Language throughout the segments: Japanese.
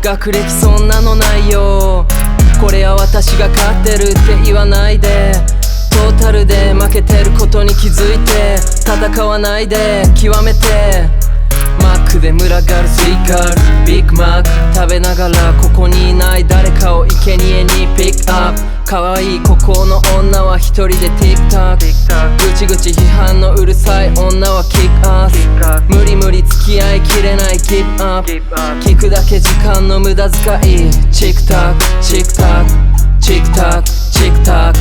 学歴そんなのないよ。これは私が勝ってるって言わないで、トータルで負けてることに気づいて戦わないで極めて。マックで群がるスイカールビッグマック食べながらここにいない誰かを生贄にピックアップ。可愛いここの女は一人で TikTok ぐちぐち批判のうるさい女はキックアス。無理無理付き合いきれないキープアップ。聞くだけ時間の無駄遣い。チクタクチクタクチクタクチクタク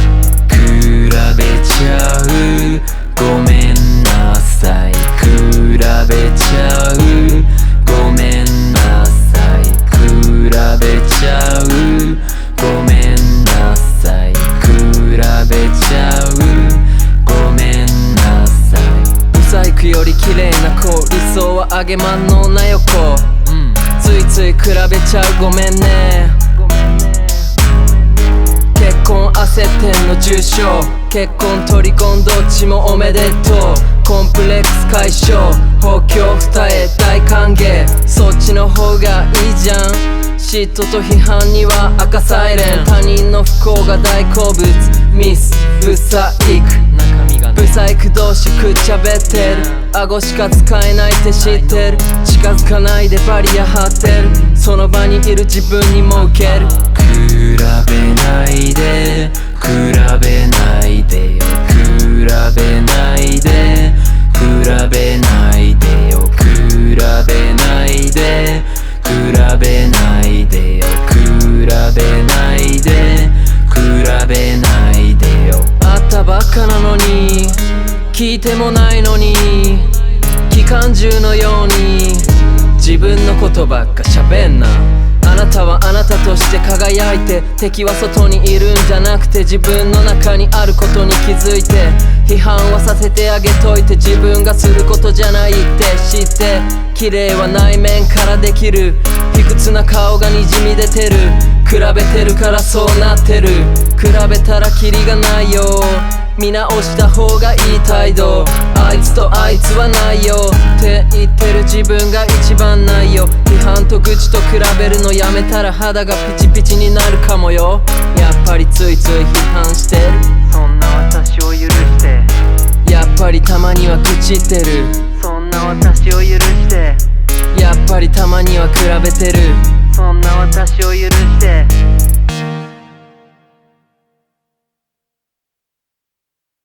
比べちゃうごめんなさい。比べちゃうごめんなさい。比べちゃうごめんなさい。比べちゃうごめんなさい。ブサイクより綺麗な子理想はあげまんのな横、ついつい比べちゃうごめんね。結婚焦ってんの重症。結婚取り込んどっちもおめでとう。コンプレックス解消放棄二重大歓迎。そっちの方がいいじゃん。嫉妬と批判には赤サイレン。他人の不幸が大好物ミスブサイク。ブサイク同士くっちゃべってる。顎しか使えないって知ってる。近づかないでバリア張ってる。その場にいる自分にもウケる。比べないで比べないでよ。比べないで比べないでよ。比べないで比べないでよ。比べないで比べないでよ。会ったばっかなのに聞いてもないのに機関銃のように自分のことばっか喋んな。あなたはあなたとして輝いて、敵は外にいるんじゃなくて自分の中にあることに気づいて、批判はさせてあげといて自分がすることじゃないって知って、綺麗は内面からできる。卑屈な顔がにじみ出てる。比べてるからそうなってる。比べたらキリがないよ。見直した方がいい態度。あいつとあいつはないよって言ってる自分が一番ないよ。批判と愚痴と比べるのやめたら肌がピチピチになるかもよ。やっぱりついつい批判してる。そんな私を許して。やっぱりたまには愚痴ってる。そんな私を許して。やっぱりたまには比べてる。そんな私を許